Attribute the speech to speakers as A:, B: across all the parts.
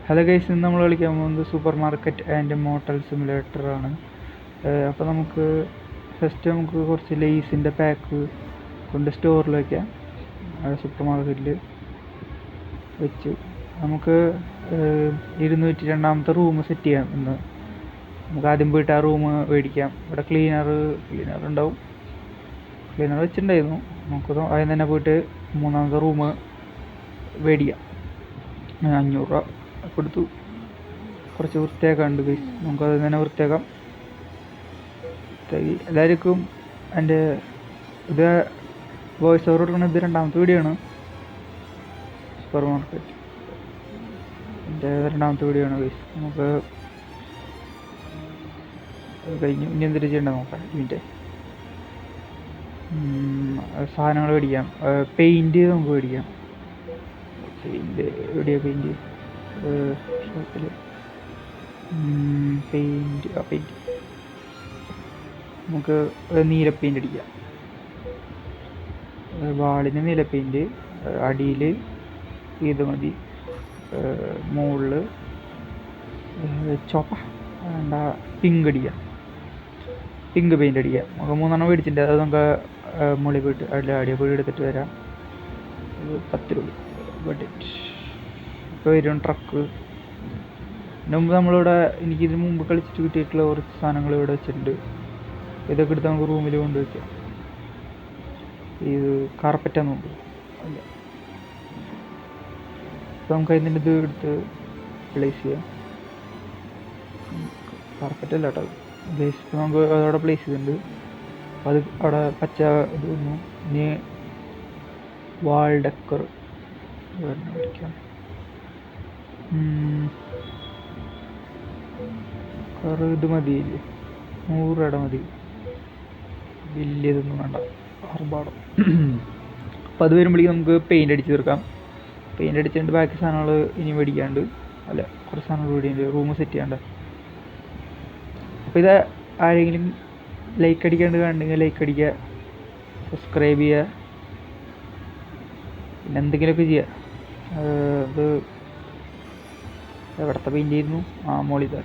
A: Hello guys, ഇന്ന് നമ്മൾ കളിക്കാൻ പോകുന്നത് super market and motel simulator ആണ്. അപ്പോൾ നമുക്ക് കുറച്ച് ലേസിൻ്റെ പാക്ക് കൊണ്ട് സ്റ്റോറിൽ വയ്ക്കാം. സൂപ്പർ മാർക്കറ്റിൽ വെച്ച് നമുക്ക് 202-ാമത്തെ റൂം സെറ്റ് ചെയ്യാം. ഇന്ന് നമുക്ക് ആദ്യം പോയിട്ട് ആ റൂം മേടിക്കാം. ഇവിടെ ക്ലീനർ ഉണ്ടാവും. ക്ലീനർ വെച്ചിട്ടുണ്ടായിരുന്നു. നമുക്ക് ആദ്യം തന്നെ പോയിട്ട് 3-ാമത്തെ റൂം മേടിക്കാം. 500 രൂപ കൊടുത്തു. കുറച്ച് വൃത്തിയാക്കാണ്ട് ഗൈസ്, നമുക്കത് തന്നെ വൃത്തിയാക്കാം. എല്ലാവർക്കും എൻ്റെ ഇത് വോയിസ് ഓവർ കൊടുക്കുന്ന ഇത് 2ാമത്തെ വീഡിയോ ആണ്. സൂപ്പർ മാർക്കറ്റ് എൻ്റെ 2ാമത്തെ വീഡിയോ ആണ് ഗൈസ്. നമുക്ക് കഴിഞ്ഞു. ഇനി എന്തൊരു ചെയ്യണ്ട നോക്കാം. ഇതിൻ്റെ സാധനങ്ങൾ മേടിക്കാം. പെയിൻറ്റ് നമുക്ക് മേടിക്കാം. പെയിൻറ്റ് എവിടെയാണ് പെയിൻറ്റ്? ഷോപ്പിൽ പെയിൻറ്റ് നമുക്ക് നീല പെയിൻറ്റ് അടിക്കാം. വാളിന് നീല പെയിൻറ്റ്, അടിയിൽ ഇത് മതി. മുകളിൽ വേണ്ട, പിങ്ക് അടിക്കാം. പിങ്ക് പെയിൻറ്റ് അടിക്കാം. നമുക്ക് 3 മേടിച്ചിട്ടുണ്ട്. അത് നമുക്ക് മുകളിൽ പോയിട്ട് അടിയിൽ പോയി എടുത്തിട്ട് വരാം. 10 രൂപ ബഡ്ജറ്റ്. ഇപ്പോൾ വരും ട്രക്ക്. മുമ്പ് നമ്മളിവിടെ എനിക്കിതിന് മുമ്പ് കളിച്ചിട്ട് കിട്ടിയിട്ടുള്ള കുറച്ച് സാധനങ്ങൾ ഇവിടെ വെച്ചിട്ടുണ്ട്. ഇതൊക്കെ എടുത്ത് നമുക്ക് റൂമിൽ കൊണ്ടുവയ്ക്കാം. ഇത് കാർപ്പറ്റാന്ന് നോക്കും അല്ല. അപ്പോൾ നമുക്ക് അതിൻ്റെ ഇത് എടുത്ത് പ്ലേസ് ചെയ്യാം. കാർപ്പറ്റ് അല്ല കേട്ടോ പ്ലേസ്. നമുക്ക് അതവിടെ പ്ലേസ് ചെയ്തിട്ടുണ്ട്. അത് അവിടെ പച്ച ഇത് വന്നു. ഇനി വാൾ ഡെക്കർ മേടിക്കാം. ഇത് മതി, 100 രൂപയുടെ മതി. വലിയതൊന്നും വേണ്ട, ആർഭാടം. അപ്പോൾ അത് വരുമ്പോഴേക്കും നമുക്ക് പെയിൻ്റ് അടിച്ച് തീർക്കാം. പെയിൻ്റ് അടിച്ചിട്ട് ബാക്കി സാധനങ്ങൾ ഇനി മേടിക്കാണ്ട്, അല്ല കുറച്ച് സാധനങ്ങൾ മേടിക്കാണ്ട് റൂം സെറ്റ് ചെയ്യാണ്ട്. അപ്പോൾ ഇത് ആരെങ്കിലും ലൈക്ക് അടിക്കാണ്ട് കണ്ടെങ്കിൽ ലൈക്ക് അടിക്കുക, സബ്സ്ക്രൈബ് ചെയ്യുക, പിന്നെ എന്തെങ്കിലുമൊക്കെ ചെയ്യുക. ഇത് എവിടത്തെ പെയിൻ്റ് ചെയ്യുന്നു? മോളിത്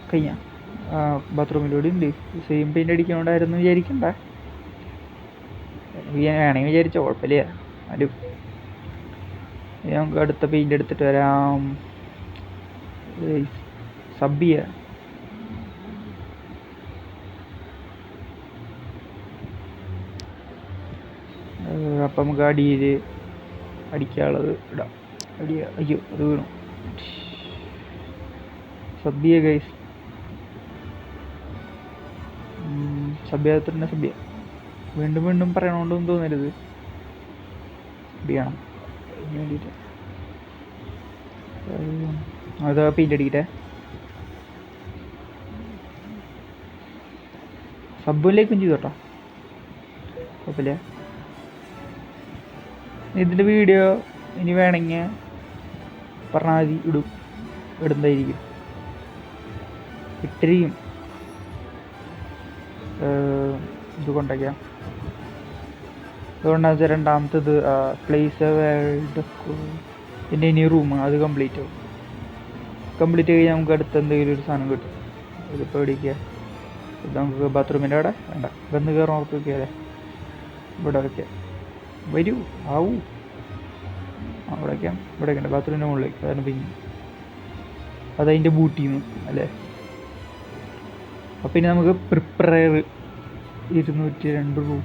A: കഴിഞ്ഞ ബാത്റൂമിലൂടെ ഉണ്ട്. സെയിം പെയിൻ്റ് അടിക്കണോണ്ടായിരുന്നു വിചാരിക്കണ്ട. വേണമെങ്കിൽ വിചാരിച്ചോ, കുഴപ്പമില്ല. ആരും നമുക്ക് അടുത്ത പെയിൻ്റ് എടുത്തിട്ട് വരാം. സബ് ചെയ്യുക. അപ്പം നമുക്ക് അടിയിൽ അടിക്കാനുള്ളത് ഇടാം. അയ്യോ അത് വീണു. സബ്യ ഗൈസ്, സഭ്യത്തിന് സഭ്യ വീണ്ടും വീണ്ടും പറയണോണ്ടൊന്നും തോന്നരുത്. സഭ്യണം അതിന് വേണ്ടിയിട്ട് അത് പെയിൻ്റ് അടിക്കട്ടെ. സബ്ബിലേക്കും ചെയ്തു കേട്ടോ, കുഴപ്പമില്ല. ഇതിൻ്റെ വീഡിയോ ഇനി വേണമെങ്കിൽ പറഞ്ഞാൽ മതി, ഇടുന്നതായിരിക്കും. ഇട്ടിരിക്കും. ഇത് കൊണ്ടേക്കാം. അതുകൊണ്ടാണ് 2ാമത്തേത് പ്ലേസ് വേൾഡ്. പിന്നെ ഇനി റൂം അത് കംപ്ലീറ്റ് ആവും. കംപ്ലീറ്റ് കഴിഞ്ഞാൽ നമുക്ക് അടുത്ത എന്തെങ്കിലും ഒരു സാധനം കിട്ടും. ഇതിപ്പോൾ എവിടേക്കുക? ഇത് നമുക്ക് ബാത്റൂമിൻ്റെ അവിടെ വേണ്ട, വന്ന് കയറാൻ ഉറപ്പ് വയ്ക്കാതെ ഇവിടെ വയ്ക്കാം. വരൂ, ആവൂ. അവിടെ വയ്ക്കാം. ഇവിടെ വയ്ക്കണ്ട, ബാത്റൂമിൻ്റെ മുകളിലേക്ക്. അതാണ് പിന്നെ അതതിൻ്റെ ബൂട്ടിന്ന് അല്ലേ. അപ്പം ഇനി നമുക്ക് പ്രിപ്പയർ 202 റൂം,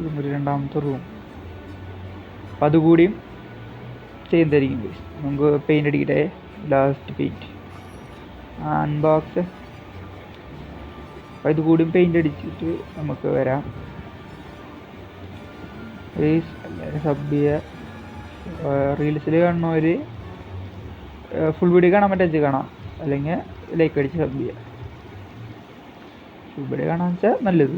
A: 202-ാമത്തെ റൂം. അപ്പം അതുകൂടിയും ചെയ്യുന്നതായിരിക്കും. നമുക്ക് പെയിൻ്റ് അടിക്കട്ടെ. Last paint unbox. അപ്പം ഇതുകൂടിയും പെയിൻ്റ് അടിച്ചിട്ട് നമുക്ക് വരാം. സബ് റീൽസിൽ കാണുന്നവർ ഫുൾ വീഡിയോ കാണാൻ പറ്റുക കാണാം, അല്ലെങ്കിൽ ലൈക്ക് അടിച്ച് സബ് ചെയ്യുക. ഫുൾ വീഡിയോ കാണാൻ വെച്ചാൽ നല്ലത്.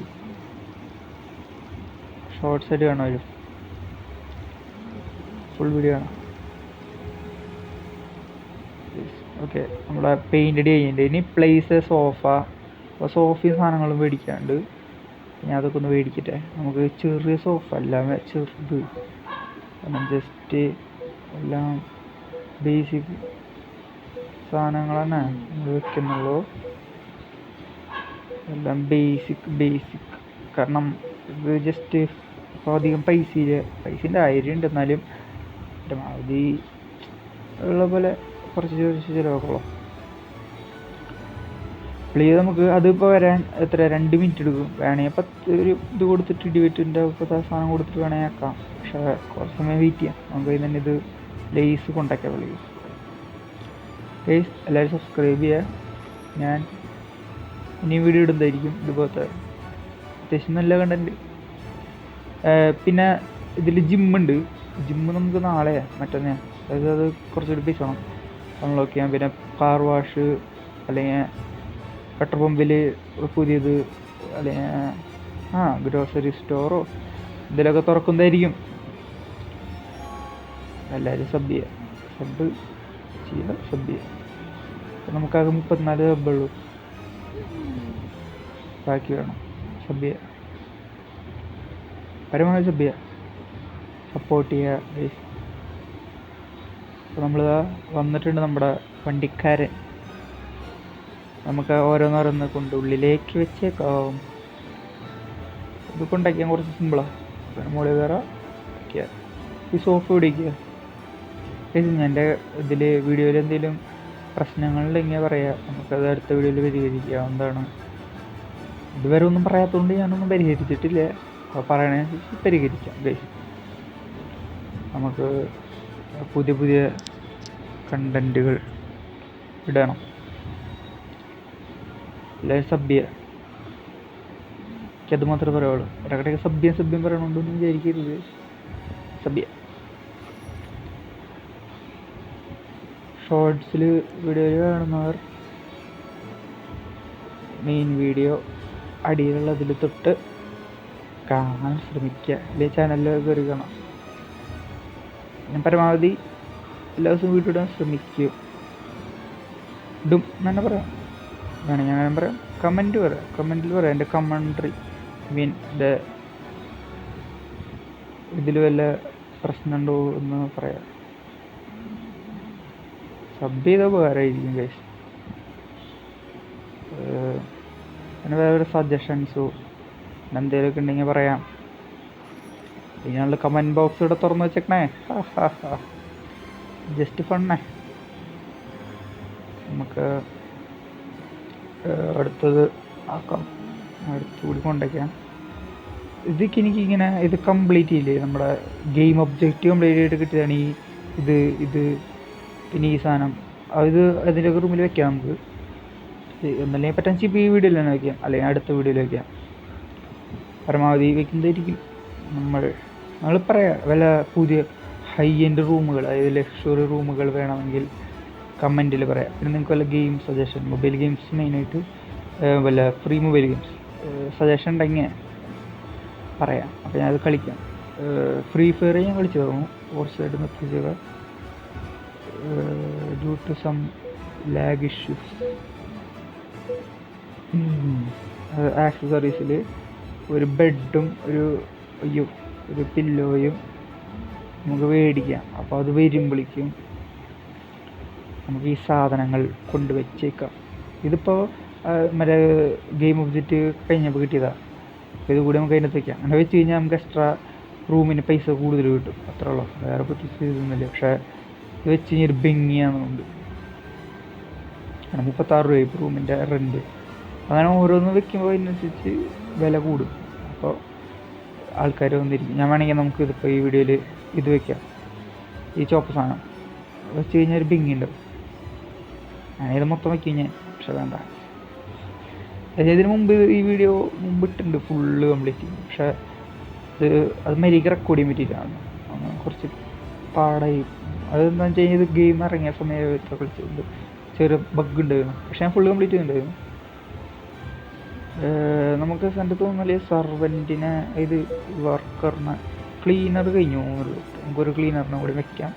A: ഷോർട്സ് ആയിട്ട് കാണുമല്ലോ, ഫുൾ വീഡിയോ കാണാം. ഓക്കെ, നമ്മളെ പെയിൻ്റ് അടി കഴിഞ്ഞിട്ട് ഇനി പ്ലേസ് സോഫ. അപ്പോൾ സോഫയും സാധനങ്ങളും മേടിക്കാണ്ട് ഞാൻ അതൊക്കെ ഒന്ന് മേടിക്കട്ടെ. നമുക്ക് ചെറിയ സോഫ അല്ല, ചെറുത്. കാരണം ജസ്റ്റ് എല്ലാം ബേസിക് സാധനങ്ങൾ തന്നെ നമ്മൾ വെക്കുന്നുള്ളൂ. എല്ലാം ബേസിക് കാരണം ഇത് ജസ്റ്റ് ഇപ്പോൾ അധികം പൈസേൻ്റെ ആയിരമുണ്ട്, എന്നാലും പരമാവധി ഉള്ള പോലെ കുറച്ച് ചിലവാക്കുള്ളൂ. പ്ലീസ് നമുക്ക് അതിപ്പോൾ വരാൻ എത്ര 2 മിനിറ്റ് എടുക്കും. വേണമെങ്കിൽ 10 ഒരു ഇത് കൊടുത്തിട്ട് ഡിബേറ്റിൻ്റെ സാധനം കൊടുത്തിട്ട് വേണമെങ്കിൽ ആക്കാം. പക്ഷേ കുറച്ച് സമയം വെയിറ്റ് ചെയ്യാം. നമുക്ക് അതിന് തന്നെ ഇത് ലേസ് കൊണ്ടാക്കാം. പ്ലീസ് എല്ലാവരും സബ്സ്ക്രൈബ് ചെയ്യുക. ഞാൻ ഇനി വീഡിയോ ഇടുന്നതായിരിക്കും ഇതുപോലത്തെ അത്യാവശ്യം നല്ല കണ്ടൻറ്റ്. പിന്നെ ഇതിൽ ജിമ്മുണ്ട്. ജിമ്മ് നമുക്ക് നാളെ മറ്റന്നേ, അതായത് അത് കുറച്ചുകൂടി പൈസ വേണം അൺലോക്ക് ചെയ്യാൻ. പിന്നെ കാർ വാഷ് അല്ലെങ്കിൽ പെട്രോൾ പമ്പിൽ പുതിയത് അല്ലെങ്കിൽ ഗ്രോസറി സ്റ്റോറോ ഇതിലൊക്കെ തുറക്കുന്നതായിരിക്കും. എല്ലാവരും സബ് ചെയ്യുക. നമുക്കാകെ 34 സബ്ബുള്ളൂ, ബാക്കി വേണം. സബ് ചെയ്യുക, പരമാവധി സബ് ചെയ്യുക, സപ്പോർട്ട് ചെയ്യുക ഗൈസ്. അപ്പോൾ നമ്മളിതാ വന്നിട്ടുണ്ട് നമ്മുടെ വണ്ടിക്കാരൻ. നമുക്ക് ഓരോന്നോരോന്ന് കൊണ്ട് ഉള്ളിലേക്ക് വെച്ചേക്കാം. ഇത് കൊണ്ടാക്കിയാൽ കുറച്ച് സിമ്പിളാണ്. പിന്നെ മുകളിൽ കയറാം, വയ്ക്കുക, ഈ സോഫ പിടിക്കുക. എൻ്റെ ഇതിൽ വീഡിയോയിൽ എന്തെങ്കിലും പ്രശ്നങ്ങളുണ്ടെങ്കിൽ പറയാം, നമുക്കത് അടുത്ത വീഡിയോയിൽ പരിഹരിക്കാം. എന്താണ് ഇതുവരെ ഒന്നും പറയാത്തതുകൊണ്ട് ഞാനൊന്നും പരിഹരിച്ചിട്ടില്ല. അപ്പോൾ പറയണതനുസരിച്ച് പരിഹരിക്കാം ഗൈസ്. നമുക്ക് പുതിയ കണ്ടൻറ്റുകൾ ഇടണം. എല്ലാവരും സബ് ചെയ്യുക. എനിക്കത് മാത്രമേ പറയുള്ളൂ. ഇടയ്ക്കിടയ്ക്ക് സബ്യം പറയണോണ്ടൊന്നും വിചാരിക്കരുത്. സബ് ചെയ്യുക. ഷോർട്സിൽ വീഡിയോയിൽ കാണുന്നവർ മെയിൻ വീഡിയോ അടിയിലുള്ളതിൽ തൊട്ട് കാണാൻ ശ്രമിക്കുക. അല്ലെങ്കിൽ ചാനലിൽ കയറി കാണാം. ഞാൻ പരമാവധി എല്ലാ ദിവസവും വീഡിയോ ഇടാൻ ശ്രമിക്കും. ഇടും തന്നെ പറയാം. വേണമെങ്കിൽ ഞാൻ പറയാം. കമൻറ്റിൽ പറയാം എൻ്റെ കമൻട്രി എൻ്റെ ഇതിൽ വല്ല പ്രശ്നമുണ്ടോ എന്ന് പറയാം. സബ് ചെയ്ത ഉപകാരമായിരിക്കും ഗൈസ്. പിന്നെ വേറെ സജഷൻസോ എന്തെങ്കിലുമൊക്കെ ഉണ്ടെങ്കിൽ പറയാം. ഇതിനുള്ള കമൻറ്റ് ബോക്സ് ഇവിടെ തുറന്ന് വെച്ചേക്കണേ. ജസ്റ്റ് ഫണ്ണേ. നമുക്ക് അടുത്തത് ആക്കാം. അടുത്തുകൂടി കൊണ്ടുവയ്ക്കാം. എനിക്കിങ്ങനെ ഇത് കംപ്ലീറ്റ് ചെയ്യില്ലേ, നമ്മുടെ ഗെയിം ഒബ്ജക്റ്റ് കംപ്ലീറ്റ് ആയിട്ട് കിട്ടിയതാണ് ഇത് പിന്നെ ഈ സാധനം. അത് അതിൻ്റെ റൂമിൽ വെക്കാം. നമുക്ക് എന്നല്ലെങ്കിൽ പറ്റാൻ ഇപ്പോൾ ഈ വീഡിയോയിൽ തന്നെ വയ്ക്കാം, അല്ലെങ്കിൽ അടുത്ത വീഡിയോയിൽ വയ്ക്കാം. പരമാവധി വയ്ക്കുന്നതായിരിക്കും. നമ്മൾ പറയാം വല്ല പുതിയ ഹൈ എൻഡ് റൂമുകൾ, അതായത് ലക്ഷറി റൂമുകൾ വേണമെങ്കിൽ കമൻറ്റിൽ പറയാം. പിന്നെ നിങ്ങൾക്ക് വല്ല ഗെയിം സജഷൻ, മൊബൈൽ ഗെയിംസ് മെയിനായിട്ട് വല്ല ഫ്രീ മൊബൈൽ ഗെയിംസ് സജഷൻ ഉണ്ടെങ്കിൽ പറയാം. അപ്പോൾ ഞാനത് കളിക്കാം. ഫ്രീ ഫയർ ഞാൻ കളിച്ചു തുടങ്ങും. കുറച്ചായിട്ട് നിർത്തിച്ചേക്ക due to some lag issues. ആക്സസറീസിൽ ഒരു ബെഡും ഒരു പില്ലോയും നമുക്ക് മേടിക്കാം. അപ്പോൾ അത് വരുമ്പോഴേക്കും നമുക്ക് ഈ സാധനങ്ങൾ കൊണ്ടുവച്ചേക്കാം. ഇതിപ്പോൾ മറ്റേ ഗെയിം ഒബ്ജക്റ്റ് കഴിഞ്ഞപ്പോൾ കിട്ടിയതാണ്. അപ്പോൾ ഇത് കൂടി നമുക്ക് അതിനകത്ത് വയ്ക്കാം. അങ്ങനെ വെച്ച് കഴിഞ്ഞാൽ നമുക്ക് എക്സ്ട്രാ റൂമിന് പൈസ കൂടുതൽ കിട്ടും. അത്രേ ഉള്ളൂ, വേറെ പ്രത്യേകിച്ച് ഇതൊന്നുമില്ല. പക്ഷേ ഇത് വെച്ച് കഴിഞ്ഞാൽ ഒരു ഭംഗിയാണെന്നുണ്ട്. 36 രൂപ ഇപ്പോൾ റൂമിൻ്റെ റെൻറ്റ്. അങ്ങനെ ഓരോന്ന് വെക്കുമ്പോൾ അതിനനുസരിച്ച് വില കൂടും. അപ്പോൾ ആൾക്കാർ വന്നിരിക്കും. ഞാൻ വേണമെങ്കിൽ നമുക്ക് ഇതിപ്പോൾ ഈ വീഡിയോയിൽ ഇത് വയ്ക്കാം. ഈ ചോപ്പ് സാധനം വെച്ച് കഴിഞ്ഞാൽ ഒരു ഭംഗി ഉണ്ടാവും. ഞാനിത് മൊത്തം വയ്ക്കും ഞാൻ. പക്ഷെ വേണ്ട, ഇതിന് മുമ്പ് ഈ വീഡിയോ ഇട്ടിട്ടുണ്ട് ഫുള്ള് കംപ്ലീറ്റ്. പക്ഷേ അത് മര്യാദയ്ക്ക് റെക്കോർഡ് ചെയ്യാൻ പറ്റിയില്ല. അങ്ങനെ കുറച്ച് പാടായി. അതെന്താണെന്ന് വെച്ച് കഴിഞ്ഞാൽ ഇത് ഗെയിം ഇറങ്ങിയ സമയത്ത് കളിച്ചിട്ടുണ്ട്. ചെറിയ ബഗ് ഉണ്ടായിരുന്നു. പക്ഷെ ഞാൻ ഫുള്ള് കംപ്ലീറ്റ് ചെയ്തിട്ടുണ്ടായിരുന്നു. നമുക്ക് എൻ്റെ തോന്നുന്നില്ല സർവൻറ്റിനെ ഇത് വർക്കറിനെ ക്ലീനർ കഴിഞ്ഞു. നമുക്കൊരു ക്ലീനറിനെ കൂടി വയ്ക്കാം.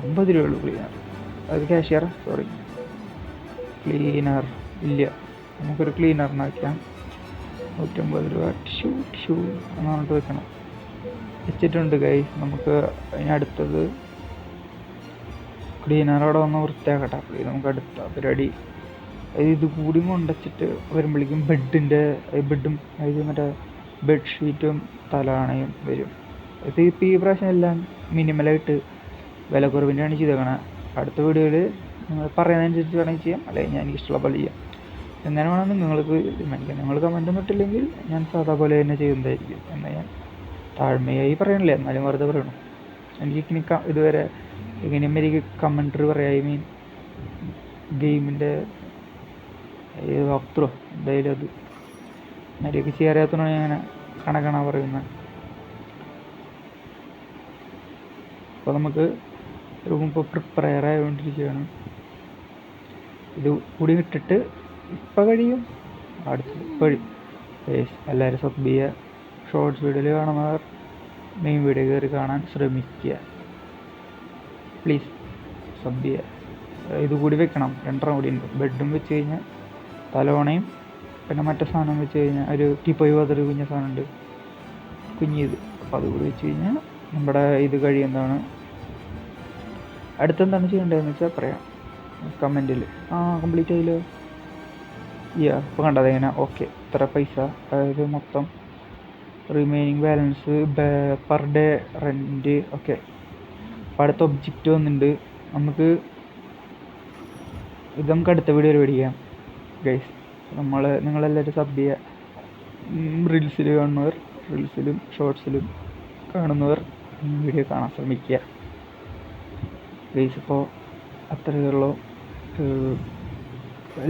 A: 50 രൂപയുള്ളൂ ക്ലീനർ. അത് കാഷ്യർ ക്ലീനർ ഇല്ല. നമുക്കൊരു ക്ലീനറിനെ വയ്ക്കാം. 150 രൂപ. ടിഷ്യൂ അങ്ങോട്ട് വെക്കണം. വെച്ചിട്ടുണ്ട് ഗൈസ്. നമുക്ക് അതിന് അടുത്തത് ക്ലീനർ അവിടെ വന്ന് വൃത്തിയാക്കട്ടെ. അപ്പോൾ നമുക്ക് അടുത്ത പരിപാടി ഇത് കൂടി കൊണ്ടുവച്ചിട്ട് വരുമ്പോഴേക്കും ബെഡും അതായത് മറ്റേ ബെഡ്ഷീറ്റും തലാണയും വരും. ഇത് ഇപ്പോൾ ഈ പ്രാവശ്യം എല്ലാം മിനിമലായിട്ട് വില കുറവിൻ്റെയാണ് ചെയ്തേക്കണത്. അടുത്ത വീഡിയോയിൽ നിങ്ങൾ പറയുന്നതനുസരിച്ച് വേണമെങ്കിൽ ചെയ്യാം, അല്ലെങ്കിൽ ഞാൻ എനിക്കിഷ്ടമുള്ള പോലെ ചെയ്യാം. എങ്ങനെ വേണമെന്ന് നിങ്ങൾക്ക് തീരുമാനിക്കാം. നിങ്ങൾ കമൻ്റ് ഒന്നും ഇട്ടില്ലെങ്കിൽ ഞാൻ സാധാ പോലെ തന്നെ ചെയ്യുന്നതായിരിക്കും എന്ന് ഞാൻ താഴ്മയായി പറയണില്ല, എന്നാലും വെറുതെ പറയണം. എനിക്കിനി ഇതുവരെ ഇങ്ങനെയും എനിക്ക് കമൻട്രി പറയാം. ഐ മീൻ ഗെയിമിൻ്റെ വാക്ത്രോ എന്തായാലും അത് മര്യാദയ്ക്ക് ചെയ്യാറിയാത്തതാണ് ഞാൻ കണക്കാണ് പറയുന്നത്. അപ്പോൾ നമുക്ക് റൂം ഇപ്പോൾ പ്രിപ്പയർ ആയിക്കൊണ്ടിരിക്കുകയാണ്. ഇത് കൂടി ഇട്ടിട്ട് ഇപ്പം കഴിയും, അടുത്തത് കഴിയും. എല്ലാവരും സബ് ചെയ്യുക. ഷോർട്സ് വീഡിയോയിൽ കാണുന്നവർ മെയിൻ വീഡിയോ കയറി കാണാൻ ശ്രമിക്കുക പ്ലീസ്. സബ് ചെയ്യുക. ഇത് കൂടി വെക്കണം, 2 കൂടി ഉണ്ട്. ബെഡും വെച്ച് കഴിഞ്ഞാൽ തലോണയും പിന്നെ മറ്റേ സാധനം വെച്ച് കഴിഞ്ഞാൽ ഒരു ടീപ്പോയി പോലത്തൊരു കുഞ്ഞ സാധനമുണ്ട്, കുഞ്ഞിത്. അപ്പോൾ അതുകൂടി വെച്ച് കഴിഞ്ഞാൽ നമ്മുടെ ഇത് കഴിയുന്നതാണ്. അടുത്തെന്താണ് ചെയ്യേണ്ടതെന്ന് വെച്ചാൽ പറയാം കമൻറ്റിൽ. കംപ്ലീറ്റ് ആയില്ലോ. ഇപ്പോൾ കണ്ടത് എങ്ങനെ? ഓക്കെ, ഇത്ര പൈസ, അതായത് മൊത്തം remaining balance per day rent. Okay, അപ്പോൾ അടുത്ത ഒബ്ജക്റ്റ് വന്നിട്ടുണ്ട്. ഇത് നമുക്ക് അടുത്ത വീഡിയോയിൽ മേടിക്കാം ഗൈസ്. നിങ്ങളെല്ലാവരും സബ് ചെയ്യുക. റീൽസിൽ കാണുന്നവർ റീൽസിലും ഷോർട്സിലും കാണുന്നവർ വീഡിയോ കാണാൻ ശ്രമിക്കുക ഗൈസ്. ഇപ്പോൾ അത്രയേ ഉള്ളൂ.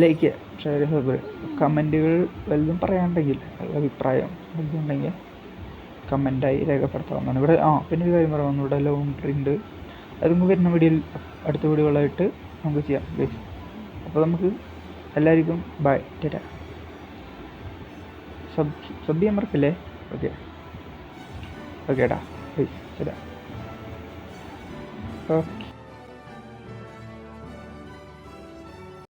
A: ലൈക്ക് ചെയ്യുക, ഷെയർ ചെയ്യുക, കമൻറ്റുകൾ വല്ലതും പറയാനുണ്ടെങ്കിൽ, അഭിപ്രായം വല്ലതുണ്ടെങ്കിൽ കമൻറ്റായി രേഖപ്പെടുത്താവുന്നതാണ്. ഇവിടെ പിന്നെ ഒരു കാര്യം പറയാവുന്നു, ഇവിടെ ലോണ്ട്രി ഉണ്ട്. അതും വരുന്ന വീഡിയോയിൽ അടുത്ത വീഡിയോകളായിട്ട് നമുക്ക് ചെയ്യാം ഗൈസ്. അപ്പോൾ നമുക്ക് എല്ലാവർക്കും ബൈ, ടാറ്റാ. സബ് ചെയ്യാൻ മറക്കില്ലേ? ഓക്കേടാ ഗൈസ്, ടാറ്റാ. ഓക്കെ.